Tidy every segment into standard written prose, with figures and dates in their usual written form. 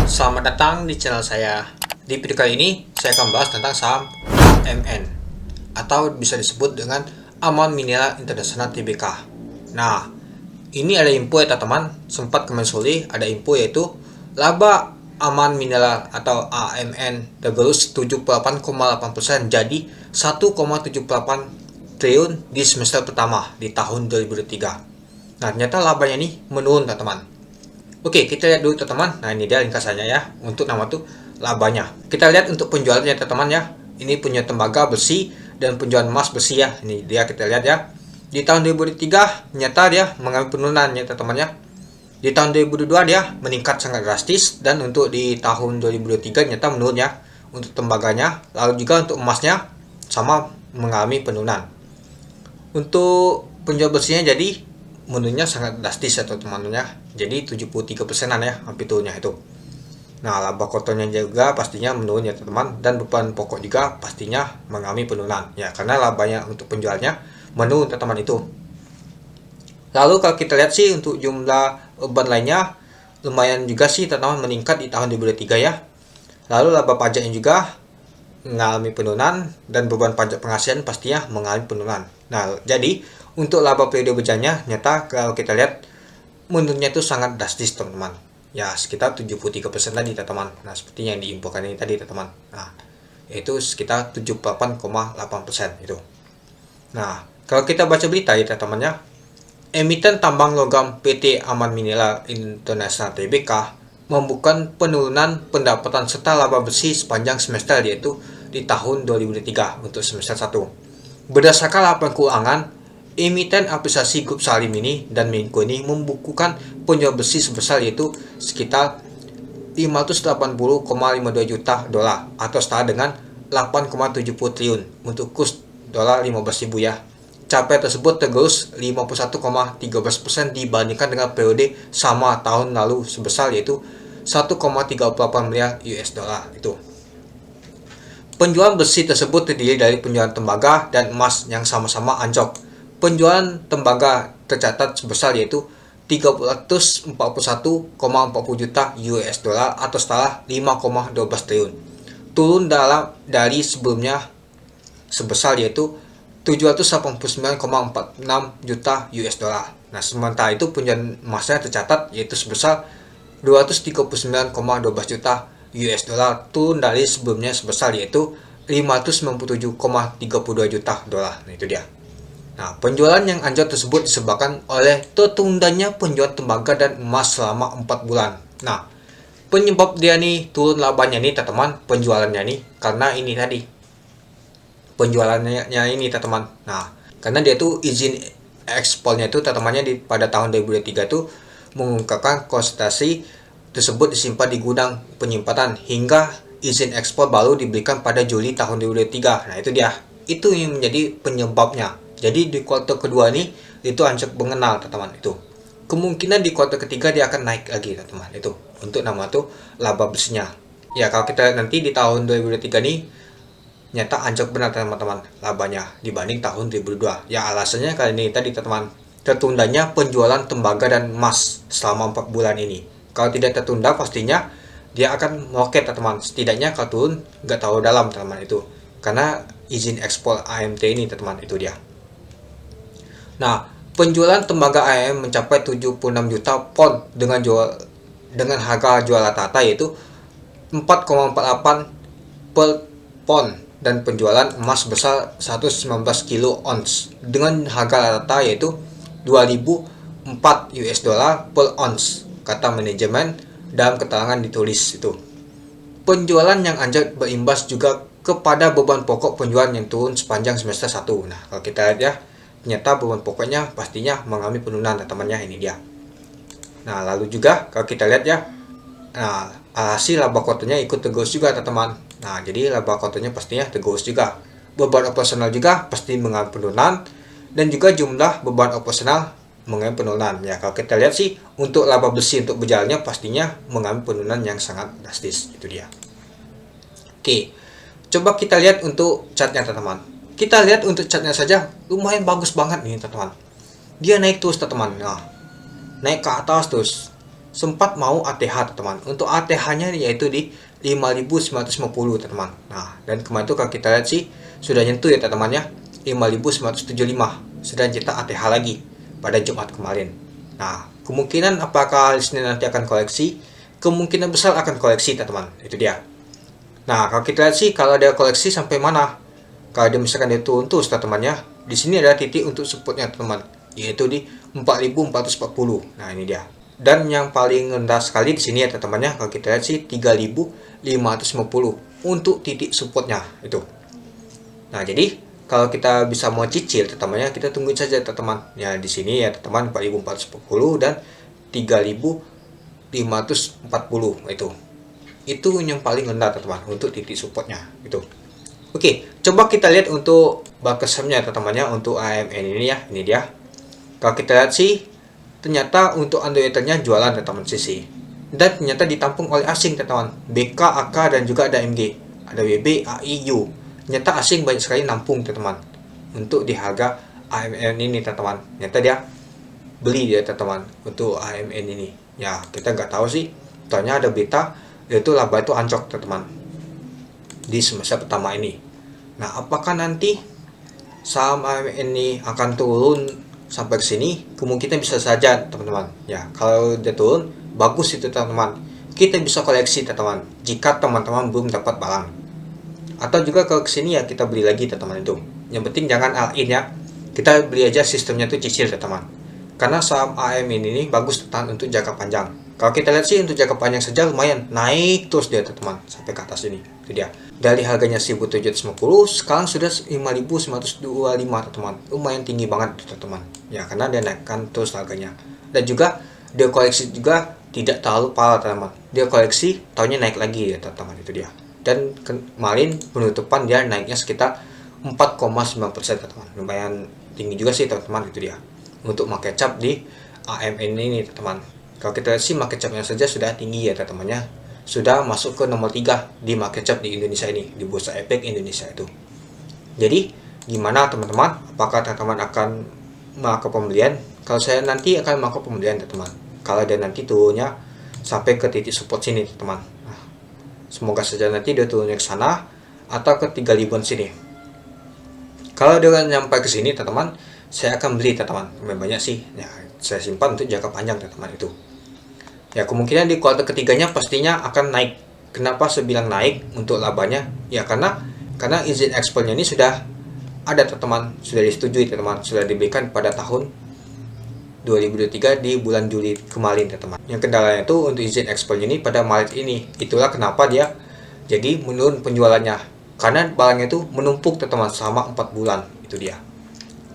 Selamat datang di channel saya. Di video kali ini, saya akan bahas tentang saham AMN atau bisa disebut dengan Aman Mineral International Tbk. Nah, ini ada info ya teman-teman. Sempat kemarin ada info yaitu laba Aman Mineral atau AMN tergerus 78,8% jadi 1,78 triliun di semester pertama di tahun 2023. Nah, ternyata labanya ini menurun teman-teman. Oke, kita lihat dulu teman-teman. Nah, ini dia ringkasannya ya. Untuk nama tuh labanya. Kita lihat untuk penjualannya teman-teman ya. Ini punya tembaga besi dan penjualan emas besi ya. Ini dia kita lihat ya. Di tahun 2003 ternyata dia mengalami penurunan ya teman-teman ya. Di tahun 2022 dia meningkat sangat drastis dan untuk di tahun 2023 ternyata menurun ya. Untuk tembaganya, lalu juga untuk emasnya sama mengalami penurunan. Untuk penjual besinya jadi menurunnya sangat drastis atau teman-teman ya. Jadi 73%an ya hampir turunnya itu. Nah, laba kotornya juga pastinya menurun ya teman-teman, dan beban pokok juga pastinya mengalami penurunan ya karena labanya untuk penjualnya menurun teman-teman itu. Lalu kalau kita lihat sih untuk jumlah beban lainnya lumayan juga sih teman-teman meningkat di tahun 2023 ya. Lalu laba pajaknya juga mengalami penurunan dan beban pajak penghasilan pastinya mengalami penurunan. Nah, jadi untuk laba periode berjalannya nyata kalau kita lihat menurunnya itu sangat drastis teman-teman. Ya sekitar 73% tadi teman-teman. Nah, seperti yang diinfokan ini tadi teman-teman. Nah, itu sekitar 78,8% itu. Nah, kalau kita baca berita ya teman-teman ya, emiten tambang logam PT Aman Mineral International Tbk membukukan penurunan pendapatan serta laba besi sepanjang semester yaitu di tahun 2023 untuk semester 1. Berdasarkan laporan keuangan, emiten aplikasi grup Salim ini dan Menko ini membukukan penjualan besi sebesar yaitu sekitar 580,52 juta dolar atau setara dengan 8,70 triliun untuk kurs dolar 15.000 ya. Capaian tersebut tergerus 51,13% dibandingkan dengan periode sama tahun lalu sebesar yaitu 1,38 miliar US dollar itu. Penjualan besi tersebut terdiri dari penjualan tembaga dan emas yang sama-sama anjlok. Penjualan tembaga tercatat sebesar yaitu 341,40 juta US dollar atau setara 5,12 triliun. Turun dari sebelumnya sebesar yaitu 789,46 juta US dollar. Nah, sementara itu penjualan emasnya tercatat yaitu sebesar 239,12 juta US dollar, turun dari sebelumnya sebesar yaitu 597,32 juta dolar. Nah, itu dia. Nah, penjualan yang anjlok tersebut disebabkan oleh tertundanya penjualan tembaga dan emas selama 4 bulan. Nah, penyebab dia nih turun labanya nih teman-teman, penjualannya nih karena ini tadi. Penjualannya ini teman-teman. Nah, karena dia tuh izin ekspornya itu teman-temannya pada tahun 2003 itu mengungkapkan konsentrasi tersebut disimpan di gudang penyimpanan hingga izin ekspor baru diberikan pada Juli tahun 2003. Nah, itu dia. Itu yang menjadi penyebabnya. Jadi di kuartal kedua ini itu anjlok mengenal teman-teman itu. Kemungkinan di kuartal ketiga dia akan naik lagi teman-teman itu. Untuk nama tuh laba besinya. Ya, kalau kita nanti di tahun 2023 nih nyata anjlok benar teman-teman labanya dibanding tahun 2002. Ya alasannya kali ini tadi teman-teman, tertundanya penjualan tembaga dan emas selama 4 bulan ini. Kalau tidak tertunda pastinya dia akan meroket teman-teman. Setidaknya kalau turun nggak terlalu dalam teman-teman itu. Karena izin ekspor AMT ini teman-teman itu dia. Nah, penjualan tembaga AMM mencapai 76 juta pon dengan harga jual rata-rata yaitu 4,48 per pon dan penjualan emas sebesar 119 kilo ons dengan harga rata yaitu 2004 US dollar per ons, kata manajemen dalam keterangan ditulis itu. Penjualan yang anjlok berimbas juga kepada beban pokok penjualan yang turun sepanjang semester 1. Nah, kalau kita lihat ya, ternyata beban pokoknya pastinya mengalami penurunan teman-temannya ini dia. Nah, lalu juga kalau kita lihat ya, nah, hasil laba kuartalnya ikut tergerus juga teman-teman. Nah, jadi laba kuartalnya pastinya tergerus juga. Beban operasional juga pasti mengalami penurunan dan juga jumlah beban operasional mengalami penurunan. Ya, kalau kita lihat sih untuk laba besi untuk berjalannya pastinya mengalami penurunan yang sangat drastis. Itu dia. Oke. Coba kita lihat untuk chartnya teman-teman. Kita lihat untuk chartnya saja lumayan bagus banget nih teman-teman. Dia naik terus teman-teman. Nah, naik ke atas terus. sempat mau ATH teman-teman. Untuk ATH-nya yaitu di 5.950 teman-teman. Nah, dan kemarin itu kalau kita lihat sih sudah nyentuh ya teman-teman ya, 5.975, sedang cetak ATH lagi pada Jumat kemarin. Nah, kemungkinan apakah Senin nanti akan koleksi? Kemungkinan besar akan koleksi teman-teman, itu dia. Nah, kalau kita lihat sih kalau dia koleksi sampai mana? Kalau dia misalkan dia turun terus teman-teman ya, di sini ada titik untuk supportnya teman-teman, yaitu di 4.440. Nah, ini dia. Dan yang paling rendah sekali di sini ya teman-teman ya, kalau kita lihat sih 3.550 untuk titik supportnya itu. Nah, jadi kalau kita bisa mau cicil teman-teman ya, kita tungguin saja teman-teman. Ya di sini ya teman-teman 4.410 dan 3.540 itu. Itu yang paling rendah teman-teman untuk titik supportnya itu. Oke, coba kita lihat untuk bakesamnya teman-teman ya, untuk AMN ini ya, ini dia. Kalau kita lihat sih ternyata untuk underwaternya jualan teman-teman sisi. Dan ternyata ditampung oleh asing teman-teman. BK, AK dan juga ada MG. Ada WB, AI, U. Ternyata asing banyak sekali nampung teman-teman. Untuk di harga AMN ini teman-teman. Ternyata dia beli dia teman-teman untuk AMN ini. Ya, kita nggak tahu sih. Taunya ada berita yaitu laba itu anjlok teman-teman di semester pertama ini. Nah, apakah nanti saham AMN ini akan turun sampai ke sini? Kemungkinan bisa saja, teman-teman. Ya, kalau dia turun, bagus itu, teman-teman. Kita bisa koleksi, teman-teman. Jika teman-teman belum dapat barang. Atau juga kalau ke sini ya kita beli lagi, teman-teman itu. Yang penting jangan all in ya. Kita beli aja sistemnya itu cicil, teman-teman. Karena saham AMN ini bagus, teman-teman, untuk jangka panjang. Kalau kita lihat sih untuk jangka panjang saja lumayan naik terus dia teman-teman sampai ke atas ini. Itu dia. Dari harganya 1.750 sekarang sudah 5.925 teman-teman. Lumayan tinggi banget teman-teman. Ya karena dia naikkan terus harganya. Dan juga dia koleksi juga tidak terlalu parah teman-teman. Dia koleksi tahunnya naik lagi ya teman-teman, itu dia. Dan kemarin penutupan dia naiknya sekitar 4,9% teman-teman. Lumayan tinggi juga sih teman-teman, itu dia. Untuk market cap di AMN ini teman-teman. Kalau kita lihat sih market cap-nya saja sudah tinggi ya teman-teman ya. Sudah masuk ke nomor 3 di market cap di Indonesia ini, di Bursa Efek Indonesia itu. Jadi, gimana teman-teman? Apakah teman-teman akan melakukan pembelian? Kalau saya nanti akan melakukan pembelian teman-teman. Kalau dia nanti turunnya sampai ke titik support sini teman-teman. Nah, semoga saja nanti dia turunnya ke sana atau ke 3.000-an sini. Kalau dia nyampe ke sini teman-teman, saya akan beli teman-teman. Lumayan banyak sih. Ya, saya simpan untuk jangka panjang teman-teman itu. Ya kemungkinan di kuartal ketiganya pastinya akan naik. Kenapa saya bilang naik untuk labanya? Ya karena izin ekspornya ini sudah ada teman-teman, sudah disetujui teman-teman, sudah diberikan pada tahun 2023 di bulan Juli kemarin teman-teman. Yang kendalanya itu untuk izin ekspornya ini pada Maret ini. Itulah kenapa dia jadi menurun penjualannya. Karena barangnya itu menumpuk teman-teman selama 4 bulan, itu dia.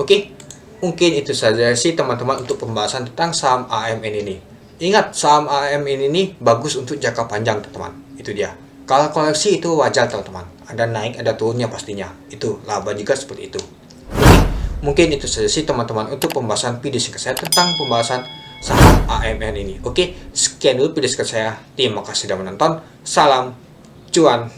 Oke, mungkin itu saja sih teman-teman untuk pembahasan tentang saham AMN ini. Ingat, saham AMN ini bagus untuk jangka panjang teman-teman, itu dia. Kalau koleksi itu wajar teman-teman, ada naik ada turunnya pastinya, itu laba juga seperti itu. Oke, mungkin itu saja sih teman-teman untuk pembahasan video singkat saya tentang pembahasan saham AMN ini. Oke, sekian dulu video singkat saya. Terima kasih sudah menonton. Salam cuan.